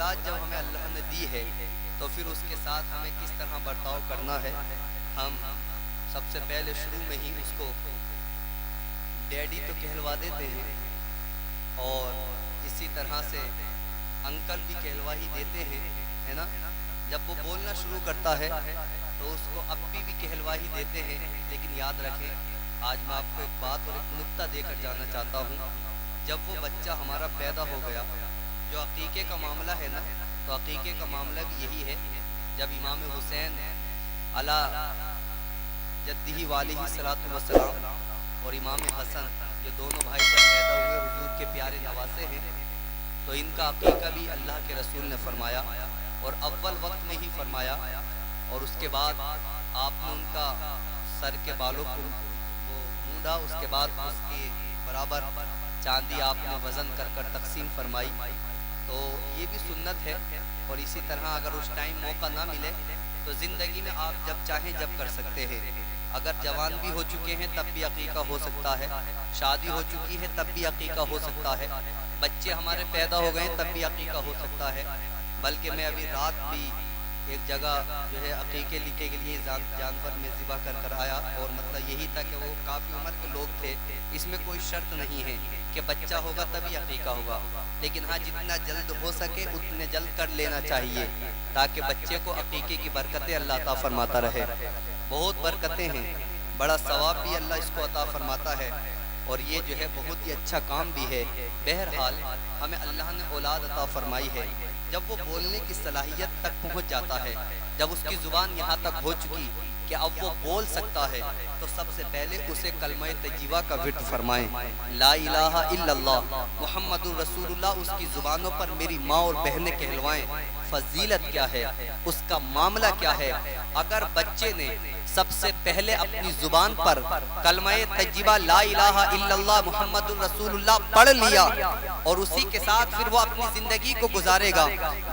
اولاد جب ہمیں اللہ نے دی ہے تو پھر اس کے ساتھ ہمیں کس طرح برتاؤ کرنا ہے. ہم سب سے پہلے شروع میں ہی اس کو ڈیڈی تو کہلوا دیتے ہیں اور اسی طرح سے انکل بھی کہلوا ہی دیتے ہیں، ہے نا. جب وہ بولنا شروع کرتا ہے تو اس کو اپی بھی کہلوا ہی دیتے ہیں. لیکن یاد رکھیں، آج میں آپ کو ایک بات اور ایک نکتہ دے کر جانا چاہتا ہوں. جب وہ بچہ ہمارا پیدا ہو گیا، جو عقیقے کا معاملہ ہے نا، تو عقیقے کا معاملہ بھی یہی ہے. جب امام حسین علی جدہ والہ صلاۃ والسلام اور امام حسن، یہ دونوں بھائی جب پیدا ہوئے، حضور کے پیارے نواسے ہیں، تو ان کا عقیقہ بھی اللہ کے رسول نے فرمایا اور اول وقت میں ہی فرمایا. اور اس کے بعد آپ نے ان کا سر کے بالوں کو وہ مونڈا، اس کے بعد اس کے برابر چاندی آپ نے وزن کر کر تقسیم فرمائی. تو یہ بھی سنت ہے. اور اسی طرح اگر اس ٹائم موقع نہ ملے تو زندگی میں آپ جب چاہیں جب کر سکتے ہیں. اگر جوان بھی ہو چکے ہیں تب بھی عقیقہ ہو سکتا ہے، شادی ہو چکی ہے تب بھی عقیقہ ہو سکتا ہے، بچے ہمارے پیدا ہو گئے تب بھی عقیقہ ہو سکتا ہے. بلکہ میں ابھی رات بھی ایک جگہ جو ہے عقیقے لکھے کے لیے جانور میں ذبح کر کر آیا، اور مطلب یہی تھا کہ وہ کافی عمر کے لوگ تھے. اس میں کوئی شرط نہیں ہے کہ بچہ ہوگا تبھی عقیقہ ہوگا، لیکن ہاں جتنا جلد ہو سکے اتنے جلد کر لینا چاہیے تاکہ بچے کو عقیقے کی برکتیں اللہ عطا فرماتا رہے. بہت برکتیں ہیں، بڑا ثواب بھی اللہ اس کو عطا فرماتا ہے، اور یہ جو ہے بہت ہی اچھا کام بھی ہے. بہرحال ہمیں اللہ نے اولاد عطا فرمائی ہے. جب وہ بولنے کی صلاحیت تک پہنچ جاتا ہے، جب اس کی زبان یہاں تک ہو چکی کہ اب وہ بول سکتا ہے، تو سب سے پہلے اسے کلمہ طیبہ کا ورد فرمائیں. لا الہ الا اللہ محمد رسول اللہ اس کی زبانوں پر میری ماں اور بہنیں کہلوائیں. فضیلت کیا ہے، اس کا معاملہ کیا ہے. اگر بچے نے سب سے پہلے اپنی زبان پر کلمہ طیبہ لا الہ الا اللہ محمد رسول اللہ پڑھ لیا اور اسی کے ساتھ پھر وہ اپنی زندگی کو گزارے گا،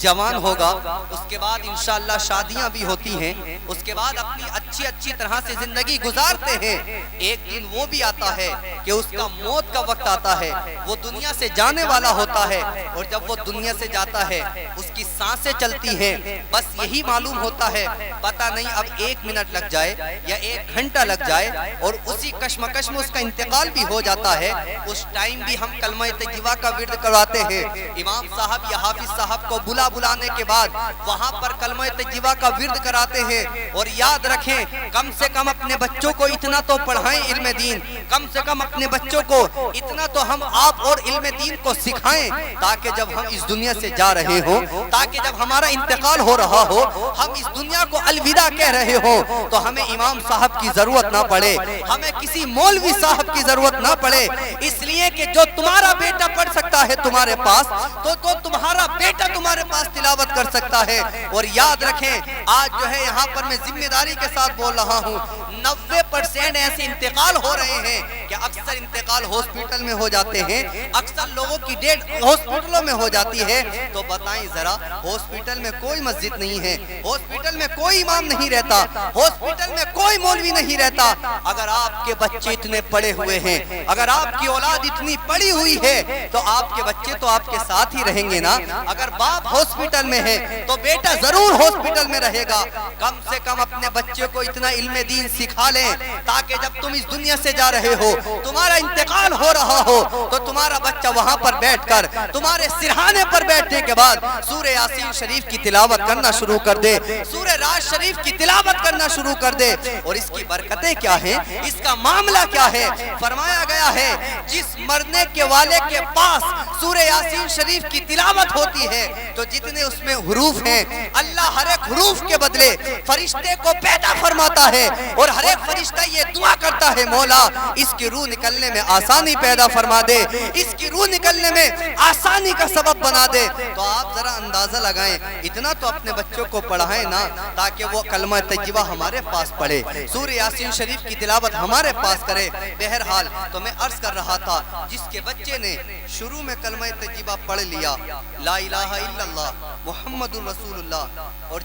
جوان ہوگا، اس کے بعد انشاءاللہ شادیاں بھی ہوتی ہیں، اس کے بعد اپنی اچھی طرح سے زندگی گزارتے ہیں. ایک دن وہ بھی آتا ہے کہ اس کا موت کا وقت آتا ہے، وہ دنیا سے جانے والا ہوتا ہے، اور جب وہ دنیا سے جاتا ہے اس کی سانسیں چلتی ہیں. بس یہی معلوم ہوتا ہے، پتہ نہیں اب 1 منٹ لگ جائے یا 1 گھنٹہ لگ جائے، اور اسی کشمکش میں اس کا انتقال بھی ہو جاتا ہے. اس ٹائم بھی ہم کلمہ طیبہ کا ورد کرواتے ہیں. امام صاحب یا حافظ صاحب کو بلانے کے بعد وہاں پر کلمہ طیبہ کا ورد کراتے ہیں. اور یاد رکھیں، کم سے کم اپنے بچوں کو اتنا تو پڑھائیں علم دین، کم سے کم اپنے بچوں کو اتنا تو ہم آپ اور علم دین کو سکھائیں، تاکہ جب ہم اس دنیا سے جا رہے ہوں، تاکہ جب ہمارا انتقال ہو رہا ہو، ہم اس دنیا کو الوداع کہہ رہے ہوں، تو ہمیں امام صاحب کی ضرورت نہ پڑے، ہمیں کسی مولوی صاحب کی ضرورت نہ پڑے. اس لیے کہ جو تمہارا بیٹا پڑھ سکتا ہے تمہارے پاس، تو تمہارا بیٹا تمہارے پاس تلاوت کر سکتا ہے. اور یاد رکھیں، آج جو ہے یہاں پر میں ذمہ داری کے ساتھ بول رہا ہوں، 90% ایسے انتقال ہو رہے ہیں کہ اکثر انتقال ہاسپٹل میں ہو جاتے ہیں، اکثر لوگوں کی ڈیتھ ہاسپٹلوں میں ہو جاتی ہے. تو بتائیں ذرا، ہاسپٹل میں کوئی مسجد نہیں ہے، ہاسپٹل میں کوئی امام نہیں رہتا، ہاسپٹل میں کوئی مولوی نہیں رہتا. اگر آپ کے بچے اتنے پڑے ہوئے ہیں، اگر آپ کی اولاد اتنی پڑی ہوئی ہے، تو آپ کے بچے تو آپ کے ساتھ ہی رہیں گے نا. اگر باپ ہاسپٹل میں ہے تو بیٹا ضرور ہاسپٹل میں رہے گا. کم سے کم اپنے بچے کو اتنا علم دین سکھا لیں، تاکہ جب تم اس دنیا سے جا رہے ہو، تمہارا انتقال ہو رہا ہو، تو تمہارا بچہ وہاں پر بیٹھ کر تمہارے سرہانے پر بیٹھنے کے بعد سورہ یاسین شریف کی تلاوت کرنا شروع کر دے، سورہ راز شریف کی تلاوت کرنا شروع کر دے. اور اس کی برکتیں کیا ہیں، اس کا معاملہ کیا ہے؟ فرمایا گیا ہے، جس مرنے کے والے کے پاس سورہ یاسین شریف کی تلاوت ہوتی ہے تو جتنے اس میں حروف ہیں، اللہ ہر ایک حروف کے بدلے فرشتے کو پیدا فرماتا ہے، اور ہر ایک فرشتہ یہ دعا کرتا ہے، مولا اس کی روح نکلنے میں آسانی پیدا فرما دے، اس کی روح نکلنے میں آسانی کا سبب بنا دے. تو آپ ذرا اندازہ لگائیں، اتنا تو اپنے بچوں کو پڑھائیں نا، تاکہ وہ کلمہ طیبہ ہمارے پاس پڑھے، سورہ یاسین شریف کی تلاوت ہمارے پاس کرے. بہرحال تو میں عرض کر رہا تھا، جس کے بچے نے شروع میں کلمہ طیبہ پڑھ لیا، لا الہ الا اللہ محمد رسول اللہ، اور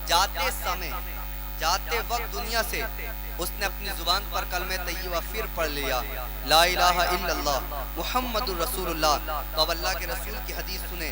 جاتے وقت دنیا سے اس نے اپنی زبان پر کلمہ طیبہ پھر پڑھ لیا، لا الہ الا اللہ محمد رسول اللہ. تو اب اللہ کے رسول کی حدیث سنیں،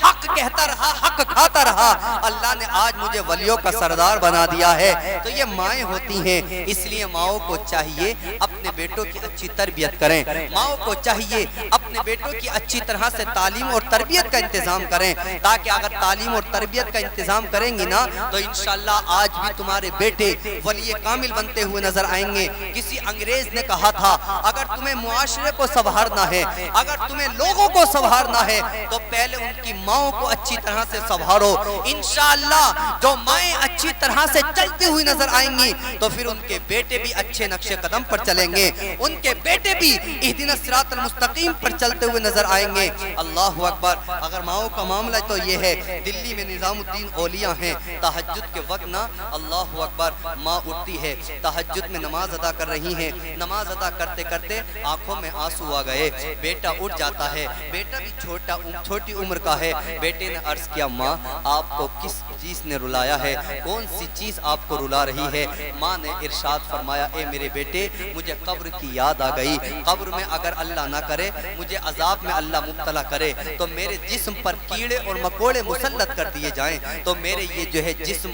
حق کہتا رہا، حق کھاتا رہا، اللہ نے آج مجھے ولیوں کا سردار بنا دیا ہے۔ تو یہ مائیں ہوتی ہیں، اس لیے ماؤں کو چاہیے اپنے بیٹوں کی اچھی تربیت کریں، ماؤں کو چاہیے اپنے بیٹوں کی اچھی طرح سے تعلیم اور تربیت کا انتظام کریں، تاکہ اگر تعلیم اور تربیت کا انتظام کریں گی نا تو انشاءاللہ آج بھی تمہارے بیٹے ولی کامل بنتے ہوئے نظر آئیں گے۔ کسی انگریز نے کہا تھا اگر تمہیں معاشرے کو سنوارنا ہے، اگر تمہیں لوگوں کو سنوارنا ہے تو پہلے ان کی ماؤں کو اچھی طرح سے سنوارو۔ انشاءاللہ جو مائیں اچھی طرح سے چلتی ہوئی نظر آئیں گی تو پھر ان کے بیٹے بھی اچھے نقش قدم پر چلیں گے، ان کے بیٹے بھی اہدنا الصراط المستقیم پر چلتے ہوئے نظر آئیں گے۔ اللہ اکبر۔ اگر ماؤں کا معاملہ تو یہ ہے، دلی میں نظام الدین اولیاء ہیں، تہجد کے وقت نا اللہ اکبر ماں اٹھتی ہے، تہجد میں نماز ادا کر رہی ہیں، نماز ادا کرتے کرتے آنکھوں میں آنسو آ گئے، بیٹا اٹھ جاتا ہے، بیٹا بھی چھوٹی عمر کا ہے، بیٹے نے عرض کیا ماں آپ کو کس چیز نے رلایا ہے، کون سی چیز آپ کو رلا رہی ہے؟ ماں نے ارشاد فرمایا اے میرے بیٹے مجھے قبر کی یاد آ گئی، قبر میں اگر اللہ نہ کرے مجھے عذاب میں اللہ مبتلا کرے تو میرے جسم پر کیڑے اور مکوڑے مسلط کر دیے جائیں تو میرے یہ جو ہے جسم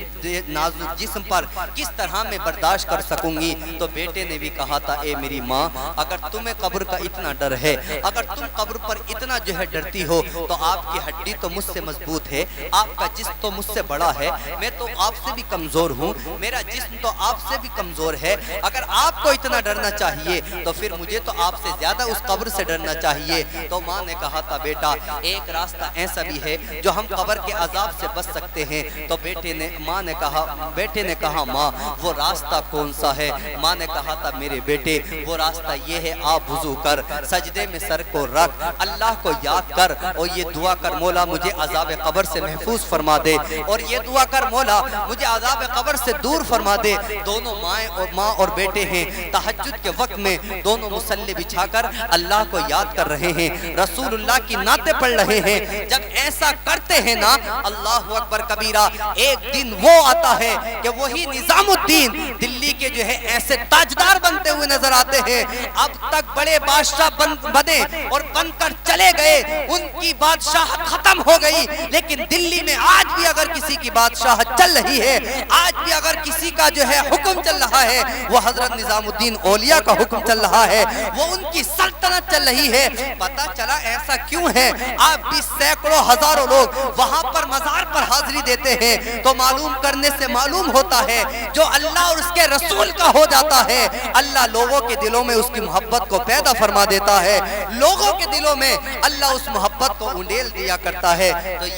نازک جسم پر کس طرح میں برداشت کر سکوں گی؟ تو بیٹے نے بھی کہا تھا اے میری ماں اگر تمہیں قبر کا اتنا ڈر ہے، اگر تم قبر پر اتنا جو ہے ڈرتی ہو تو آپ کی ہڈی تو مجھ سے مضبوط ہے، آپ کا جسم تو مجھ سے بڑا ہے، میں تو آپ سے بھی کمزور ہوں، میرا جسم تو آپ سے بھی کمزور ہے، اگر آپ کو اتنا ڈرنا چاہیے تو پھر مجھے تو آپ سے زیادہ اس قبر سے ڈرنا چاہیے۔ تو ماں نے کہا تھا بیٹا ایک راستہ ایسا بھی ہے جو ہم قبر کے عذاب سے بچ سکتے ہیں۔ تو بیٹے نے کہا ماں وہ راستہ کون سا ہے؟ ماں نے کہا تھا میرے بیٹے وہ راستہ یہ ہے آپ وضو کر، سجدے میں سر کو رکھ، اللہ کو یاد کر اور یہ دعا کر مولا مجھے عذاب قبر سے محفوظ فرما دے، اور یہ دعا کر مولا مجھے عذاب قبر سے دور فرما دے۔ دونوں ماں اور بیٹے ہیں، تہجد کے وقت میں دونوں مصلی بچھا کر اللہ کو یاد کر رہے ہیں، رسول اللہ کی نعتیں پڑھ رہے ہیں۔ جب ایسا کرتے ہیں نا اللہ اکبر کبیرہ، ایک دن وہ آتا ہے کہ وہی نظام الدین دلی کے جو ہے ایسے تاجدار بنتے ہوئے نظر آتے ہیں، اب تک بڑے بادشاہ بنے اور بن کر چلے گئے، ان کی بادشاہت ختم ہو گئی، لیکن دلی میں آج بھی اگر کسی کی بادشاہت چل رہی ہے، آج بھی اگر کسی کا جو ہے حکم چل رہا ہے وہ حضرت نظام الدین اولیاء کا حکم چل رہا ہے، وہ ان کی سلطنت چل رہی ہے۔ پتہ چلا ایسا کیوں ہے؟ آپ بھی سینکڑوں ہزاروں لوگ وہاں پر مزار پر حاضری دیتے ہیں تو معلوم کرنے سے معلوم ہوتا ہے جو اللہ اور اس کے رسول کا ہو جاتا ہے اللہ لوگوں کے دلوں میں اس کی محبت کو پیدا فرما دیتا ہے، لوگوں کے دلوں میں اللہ اس محبت کو انڈیل دیا کرتا ہے۔ تو